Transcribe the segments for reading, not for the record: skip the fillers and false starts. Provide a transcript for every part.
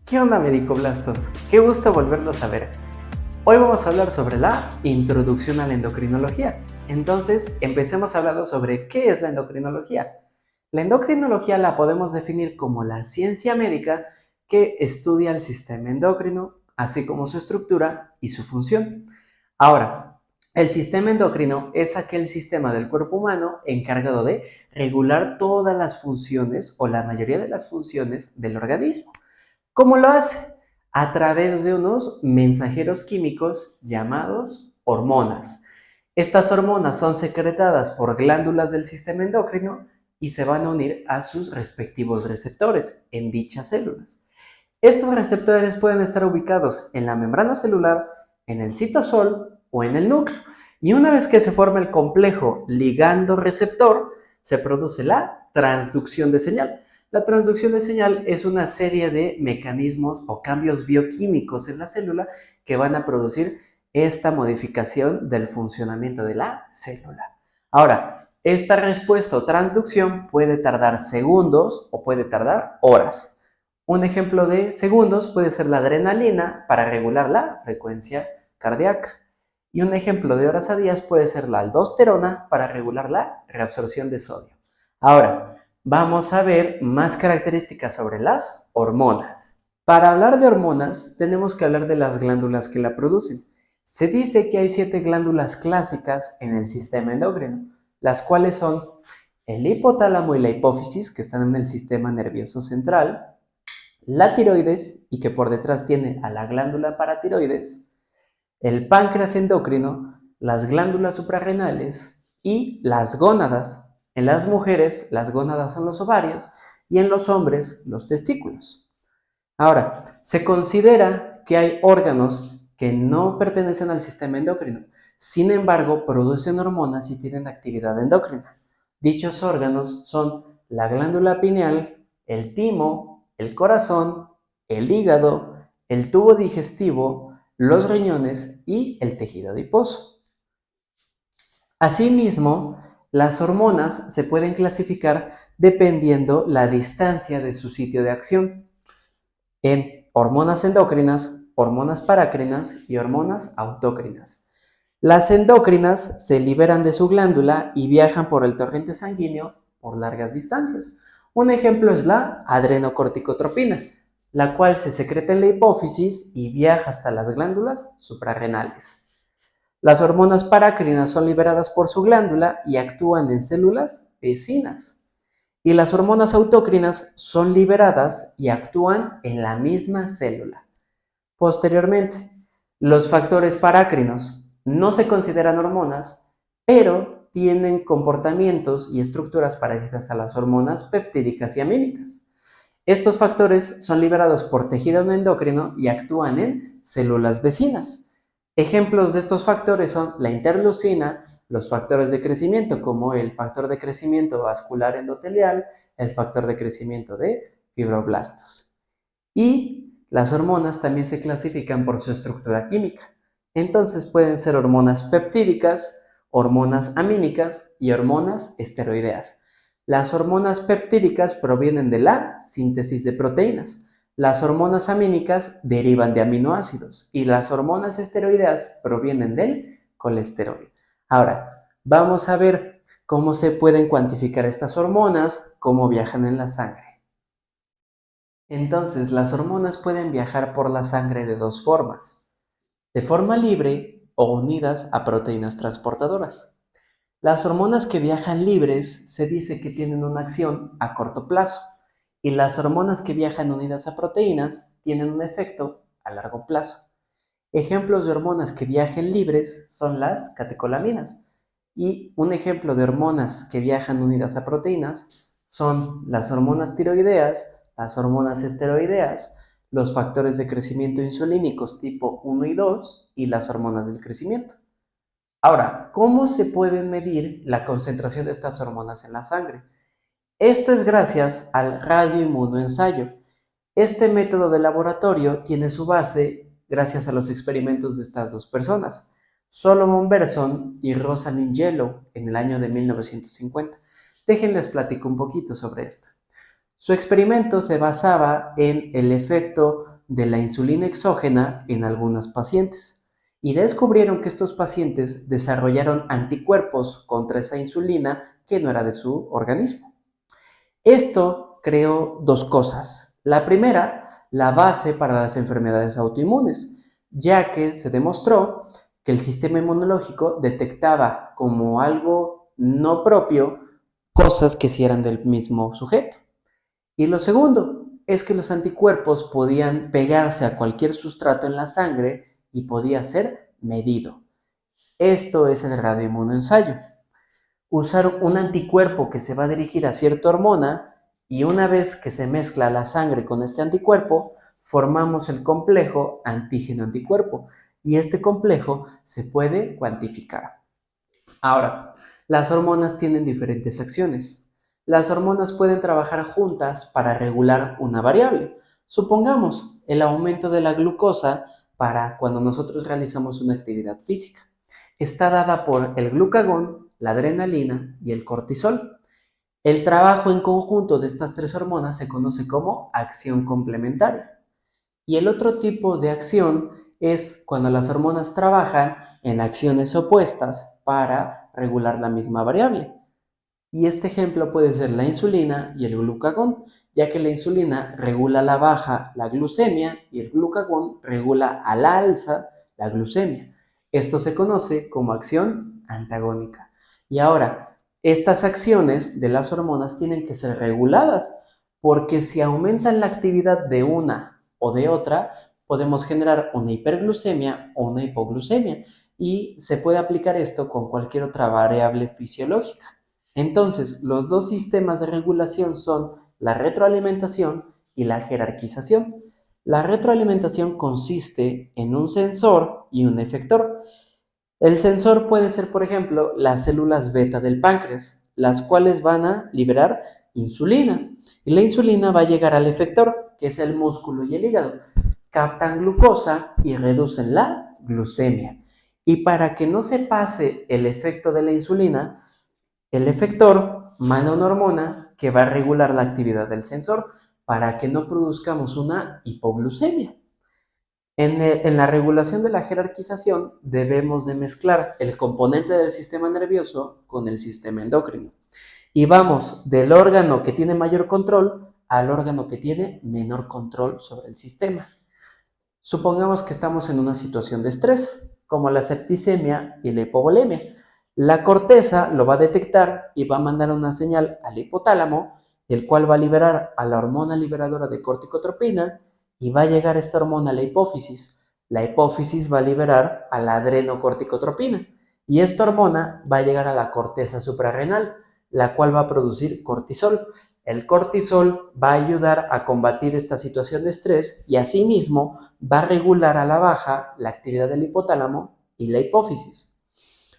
¿Qué onda, medicoblastos? Qué gusto volverlos a ver. Hoy vamos a hablar sobre la introducción a la endocrinología. Entonces, empecemos hablando sobre qué es la endocrinología. La endocrinología la podemos definir como la ciencia médica que estudia el sistema endocrino, así como su estructura y su función. Ahora, el sistema endocrino es aquel sistema del cuerpo humano encargado de regular todas las funciones o la mayoría de las funciones del organismo. ¿Cómo lo hace? A través de unos mensajeros químicos llamados hormonas. Estas hormonas son secretadas por glándulas del sistema endocrino y se van a unir a sus respectivos receptores en dichas células. Estos receptores pueden estar ubicados en la membrana celular, en el citosol o en el núcleo. Y una vez que se forma el complejo ligando-receptor, se produce la transducción de señal. La transducción de señal es una serie de mecanismos o cambios bioquímicos en la célula que van a producir esta modificación del funcionamiento de la célula. Ahora, esta respuesta o transducción puede tardar segundos o puede tardar horas. Un ejemplo de segundos puede ser la adrenalina para regular la frecuencia cardíaca. Y un ejemplo de horas a días puede ser la aldosterona para regular la reabsorción de sodio. Ahora, vamos a ver más características sobre las hormonas. Para hablar de hormonas, tenemos que hablar de las glándulas que la producen. Se dice que hay 7 glándulas clásicas en el sistema endocrino, las cuales son el hipotálamo y la hipófisis, que están en el sistema nervioso central, la tiroides, y que por detrás tiene a la glándula paratiroides, el páncreas endocrino, las glándulas suprarrenales y las gónadas. En las mujeres, las gónadas son los ovarios y en los hombres, los testículos. Ahora, se considera que hay órganos que no pertenecen al sistema endocrino, sin embargo, producen hormonas y tienen actividad endocrina. Dichos órganos son la glándula pineal, el timo, el corazón, el hígado, el tubo digestivo, los riñones y el tejido adiposo. Asimismo, las hormonas se pueden clasificar dependiendo la distancia de su sitio de acción en hormonas endócrinas, hormonas parácrinas y hormonas autócrinas. Las endócrinas se liberan de su glándula y viajan por el torrente sanguíneo por largas distancias. Un ejemplo es la adrenocorticotropina, la cual se secreta en la hipófisis y viaja hasta las glándulas suprarrenales. Las hormonas parácrinas son liberadas por su glándula y actúan en células vecinas. Y las hormonas autócrinas son liberadas y actúan en la misma célula. Posteriormente, los factores parácrinos no se consideran hormonas, pero tienen comportamientos y estructuras parecidas a las hormonas peptídicas y amínicas. Estos factores son liberados por tejido no endocrino y actúan en células vecinas. Ejemplos de estos factores son la interleucina, los factores de crecimiento como el factor de crecimiento vascular endotelial, el factor de crecimiento de fibroblastos. Y las hormonas también se clasifican por su estructura química. Entonces pueden ser hormonas peptídicas, hormonas amínicas y hormonas esteroideas. Las hormonas peptídicas provienen de la síntesis de proteínas. Las hormonas amínicas derivan de aminoácidos y las hormonas esteroideas provienen del colesterol. Ahora, vamos a ver cómo se pueden cuantificar estas hormonas, cómo viajan en la sangre. Entonces, las hormonas pueden viajar por la sangre de dos formas: de forma libre o unidas a proteínas transportadoras. Las hormonas que viajan libres se dice que tienen una acción a corto plazo y las hormonas que viajan unidas a proteínas tienen un efecto a largo plazo. Ejemplos de hormonas que viajen libres son las catecolaminas y un ejemplo de hormonas que viajan unidas a proteínas son las hormonas tiroideas, las hormonas esteroideas, los factores de crecimiento insulínicos tipo 1 y 2 y las hormonas del crecimiento. Ahora, ¿cómo se puede medir la concentración de estas hormonas en la sangre? Esto es gracias al radioinmunoensayo. Este método de laboratorio tiene su base gracias a los experimentos de estas dos personas, Solomon Berson y Rosalind Yellow, en el año de 1950. Déjenles platico un poquito sobre esto. Su experimento se basaba en el efecto de la insulina exógena en algunos pacientes y descubrieron que estos pacientes desarrollaron anticuerpos contra esa insulina que no era de su organismo. Esto creó dos cosas. La primera, la base para las enfermedades autoinmunes, ya que se demostró que el sistema inmunológico detectaba como algo no propio cosas que sí eran del mismo sujeto. Y lo segundo es que los anticuerpos podían pegarse a cualquier sustrato en la sangre y podía ser medido. Esto es el radioinmunoensayo. Usar un anticuerpo que se va a dirigir a cierta hormona y una vez que se mezcla la sangre con este anticuerpo, formamos el complejo antígeno-anticuerpo y este complejo se puede cuantificar. Ahora, las hormonas tienen diferentes acciones. Las hormonas pueden trabajar juntas para regular una variable. Supongamos el aumento de la glucosa para cuando nosotros realizamos una actividad física. Está dada por el glucagón, la adrenalina y el cortisol. El trabajo en conjunto de estas tres hormonas se conoce como acción complementaria. Y el otro tipo de acción es cuando las hormonas trabajan en acciones opuestas para regular la misma variable. Y este ejemplo puede ser la insulina y el glucagón, ya que la insulina regula a la baja la glucemia y el glucagón regula a la alza la glucemia. Esto se conoce como acción antagónica. Y ahora, estas acciones de las hormonas tienen que ser reguladas, porque si aumentan la actividad de una o de otra, podemos generar una hiperglucemia o una hipoglucemia, y se puede aplicar esto con cualquier otra variable fisiológica. Entonces, los dos sistemas de regulación son la retroalimentación y la jerarquización. La retroalimentación consiste en un sensor y un efector. El sensor puede ser, por ejemplo, las células beta del páncreas, las cuales van a liberar insulina. Y la insulina va a llegar al efector, que es el músculo y el hígado. Captan glucosa y reducen la glucemia. Y para que no se pase el efecto de la insulina, el efector manda una hormona que va a regular la actividad del sensor para que no produzcamos una hipoglucemia. En la regulación de la jerarquización debemos de mezclar el componente del sistema nervioso con el sistema endocrino. Y vamos del órgano que tiene mayor control al órgano que tiene menor control sobre el sistema. Supongamos que estamos en una situación de estrés, como la septicemia y la hipovolemia. La corteza lo va a detectar y va a mandar una señal al hipotálamo, el cual va a liberar a la hormona liberadora de corticotropina y va a llegar esta hormona a la hipófisis. La hipófisis va a liberar a la adrenocorticotropina y esta hormona va a llegar a la corteza suprarrenal, la cual va a producir cortisol. El cortisol va a ayudar a combatir esta situación de estrés y asimismo va a regular a la baja la actividad del hipotálamo y la hipófisis.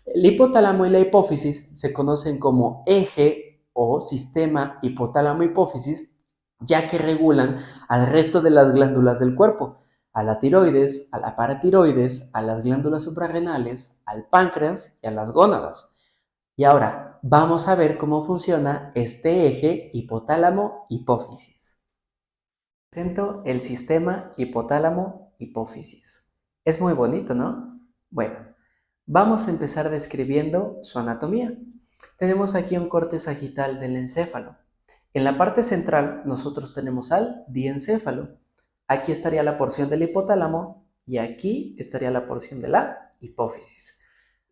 El hipotálamo y la hipófisis se conocen como eje o sistema hipotálamo-hipófisis, ya que regulan al resto de las glándulas del cuerpo, a la tiroides, a la paratiroides, a las glándulas suprarrenales, al páncreas y a las gónadas. Y ahora vamos a ver cómo funciona este eje hipotálamo-hipófisis. Presento el sistema hipotálamo-hipófisis. Es muy bonito, ¿no? Bueno, vamos a empezar describiendo su anatomía. Tenemos aquí un corte sagital del encéfalo. En la parte central nosotros tenemos al diencéfalo. Aquí estaría la porción del hipotálamo y aquí estaría la porción de la hipófisis.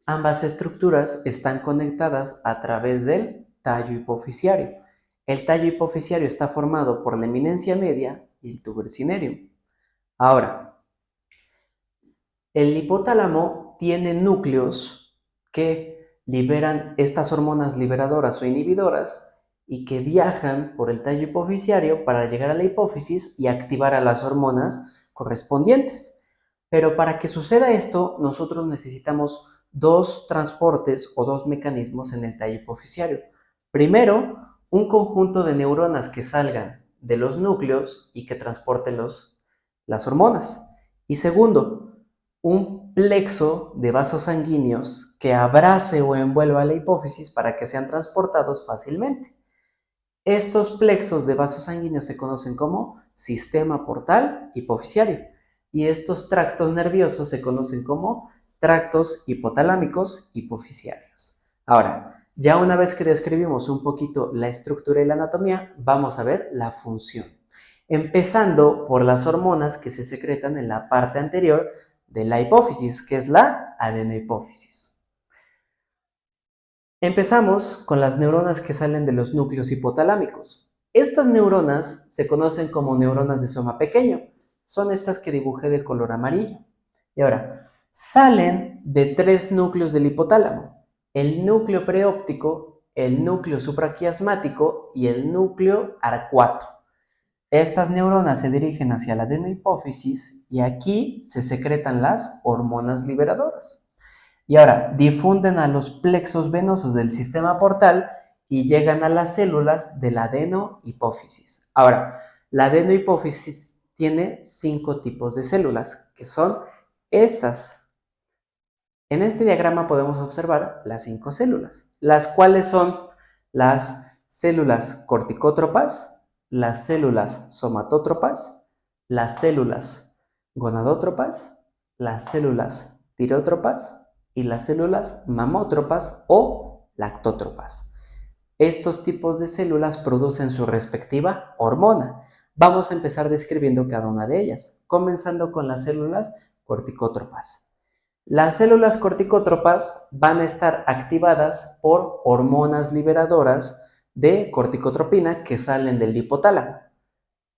Ambas estructuras están conectadas a través del tallo hipofisiario. El tallo hipofisiario está formado por la eminencia media y el tuber cinereum. Ahora, el hipotálamo tiene núcleos que liberan estas hormonas liberadoras o inhibidoras y que viajan por el tallo hipofisiario para llegar a la hipófisis y activar a las hormonas correspondientes. Pero para que suceda esto, nosotros necesitamos dos transportes o dos mecanismos en el tallo hipofisiario. Primero, un conjunto de neuronas que salgan de los núcleos y que transporten las hormonas. Y segundo, un plexo de vasos sanguíneos que abrace o envuelva la hipófisis para que sean transportados fácilmente. Estos plexos de vasos sanguíneos se conocen como sistema portal hipoficiario. Y estos tractos nerviosos se conocen como tractos hipotalámicos hipoficiarios. Ahora, ya una vez que describimos un poquito la estructura y la anatomía, vamos a ver la función. Empezando por las hormonas que se secretan en la parte anterior de la hipófisis, que es la adenohipófisis. Empezamos con las neuronas que salen de los núcleos hipotalámicos. Estas neuronas se conocen como neuronas de soma pequeño. Son estas que dibujé de color amarillo. Y ahora, salen de 3 núcleos del hipotálamo: el núcleo preóptico, el núcleo supraquiasmático y el núcleo arcuato. Estas neuronas se dirigen hacia la adenohipófisis y aquí se secretan las hormonas liberadoras. Y ahora difunden a los plexos venosos del sistema portal y llegan a las células de la adenohipófisis. Ahora, la adenohipófisis tiene 5 tipos de células, que son estas. En este diagrama podemos observar las 5 células, las cuales son las células corticótropas, las células somatótropas, las células gonadótropas, las células tireótropas y las células mamótropas o lactótropas. Estos tipos de células producen su respectiva hormona. Vamos a empezar describiendo cada una de ellas, comenzando con las células corticótropas. Las células corticótropas van a estar activadas por hormonas liberadoras de corticotropina que salen del hipotálamo.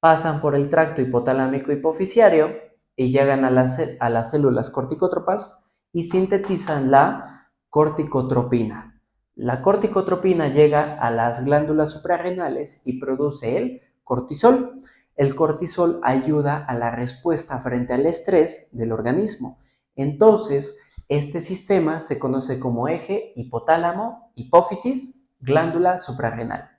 Pasan por el tracto hipotalámico hipoficiario y llegan a las células corticótropas y sintetizan la corticotropina. La corticotropina llega a las glándulas suprarrenales y produce el cortisol. El cortisol ayuda a la respuesta frente al estrés del organismo. Entonces, este sistema se conoce como eje hipotálamo, hipófisis, glándula suprarrenal.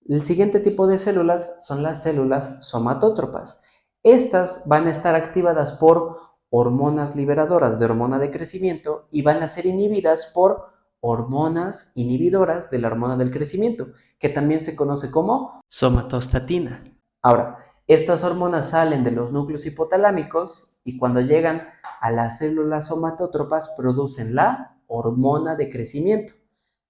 El siguiente tipo de células son las células somatótropas. Estas van a estar activadas por hormonas liberadoras de hormona de crecimiento y van a ser inhibidas por hormonas inhibidoras de la hormona del crecimiento, que también se conoce como somatostatina. Ahora, estas hormonas salen de los núcleos hipotalámicos y cuando llegan a las células somatótropas producen la hormona de crecimiento.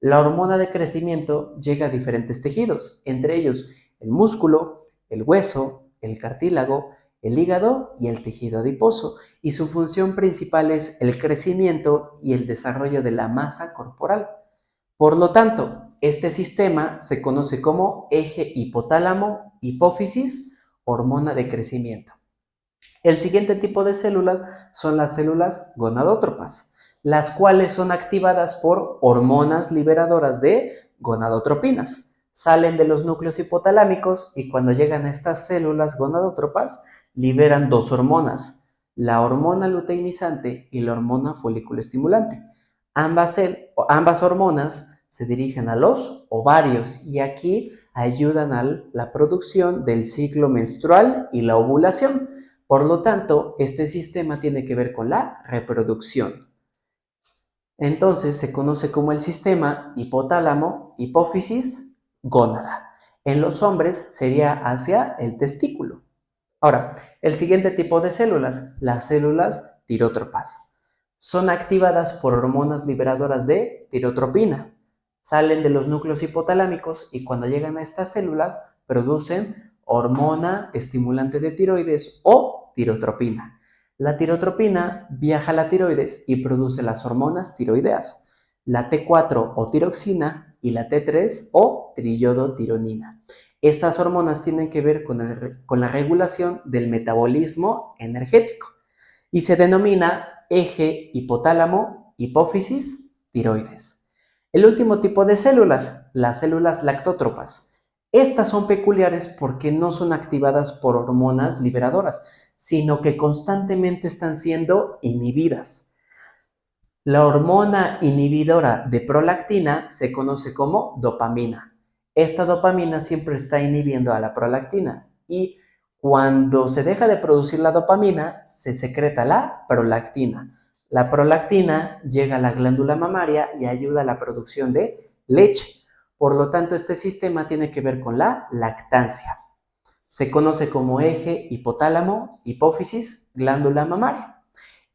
La hormona de crecimiento llega a diferentes tejidos, entre ellos el músculo, el hueso, el cartílago, el hígado y el tejido adiposo, y su función principal es el crecimiento y el desarrollo de la masa corporal. Por lo tanto, este sistema se conoce como eje hipotálamo, hipófisis, hormona de crecimiento. El siguiente tipo de células son las células gonadótropas, las cuales son activadas por hormonas liberadoras de gonadotropinas. Salen de los núcleos hipotalámicos y cuando llegan a estas células gonadótropas liberan 2 hormonas, la hormona luteinizante y la hormona folículo estimulante. Ambas hormonas se dirigen a los ovarios y aquí ayudan a la producción del ciclo menstrual y la ovulación. Por lo tanto, este sistema tiene que ver con la reproducción. Entonces se conoce como el sistema hipotálamo, hipófisis, gónada. En los hombres sería hacia el testículo. Ahora, el siguiente tipo de células, las células tireótropas. Son activadas por hormonas liberadoras de tirotropina. Salen de los núcleos hipotalámicos y cuando llegan a estas células producen hormona estimulante de tiroides o tirotropina. La tirotropina viaja a la tiroides y produce las hormonas tiroideas, la T4 o tiroxina y la T3 o triiodotironina. Estas hormonas tienen que ver con la regulación del metabolismo energético y se denomina eje hipotálamo, hipófisis, tiroides. El último tipo de células, las células lactótropas. Estas son peculiares porque no son activadas por hormonas liberadoras, sino que constantemente están siendo inhibidas. La hormona inhibidora de prolactina se conoce como dopamina. Esta dopamina siempre está inhibiendo a la prolactina y cuando se deja de producir la dopamina, se secreta la prolactina. La prolactina llega a la glándula mamaria y ayuda a la producción de leche. Por lo tanto, este sistema tiene que ver con la lactancia. Se conoce como eje hipotálamo, hipófisis, glándula mamaria.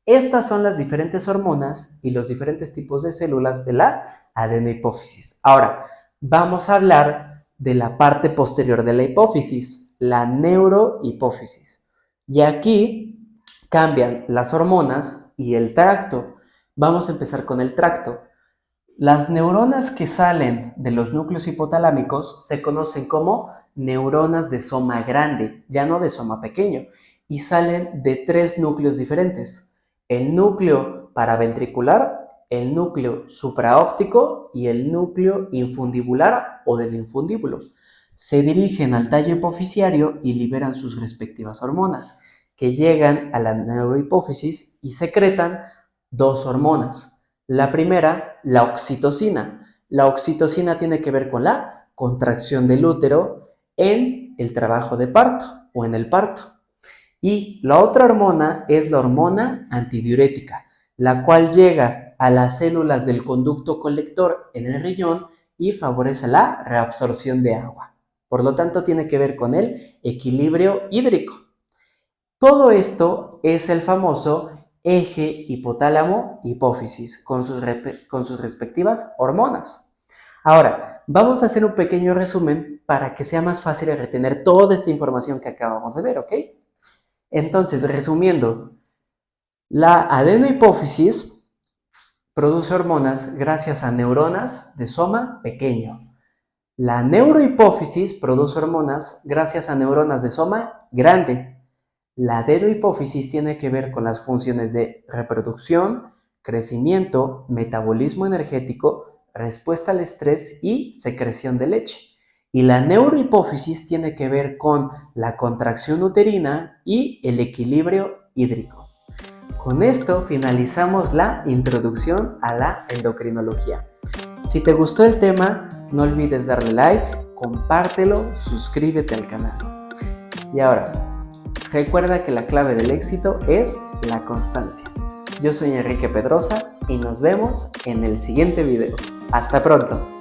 Estas son las diferentes hormonas y los diferentes tipos de células de la adenohipófisis. Ahora, vamos a hablar de la parte posterior de la hipófisis, la neurohipófisis. Y aquí cambian las hormonas y el tracto. Vamos a empezar con el tracto. Las neuronas que salen de los núcleos hipotalámicos se conocen como neuronas de soma grande, ya no de soma pequeño, y salen de 3 núcleos diferentes: el núcleo paraventricular, el núcleo supraóptico y el núcleo infundibular o del infundíbulo. Se dirigen al tallo hipofisiario y liberan sus respectivas hormonas, que llegan a la neurohipófisis y secretan 2 hormonas. La primera, la oxitocina. La oxitocina tiene que ver con la contracción del útero en el trabajo de parto o en el parto. Y la otra hormona es la hormona antidiurética, la cual llega a las células del conducto colector en el riñón y favorece la reabsorción de agua. Por lo tanto, tiene que ver con el equilibrio hídrico. Todo esto es el famoso eje hipotálamo-hipófisis con sus respectivas hormonas. Ahora, vamos a hacer un pequeño resumen para que sea más fácil retener toda esta información que acabamos de ver, ¿ok? Entonces, resumiendo, la adenohipófisis produce hormonas gracias a neuronas de soma pequeño. La neurohipófisis produce hormonas gracias a neuronas de soma grande. La adenohipófisis tiene que ver con las funciones de reproducción, crecimiento, metabolismo energético, respuesta al estrés y secreción de leche. Y la neurohipófisis tiene que ver con la contracción uterina y el equilibrio hídrico. Con esto finalizamos la introducción a la endocrinología. Si te gustó el tema, no olvides darle like, compártelo, suscríbete al canal. Y ahora, recuerda que la clave del éxito es la constancia. Yo soy Enrique Pedrosa y nos vemos en el siguiente video. ¡Hasta pronto!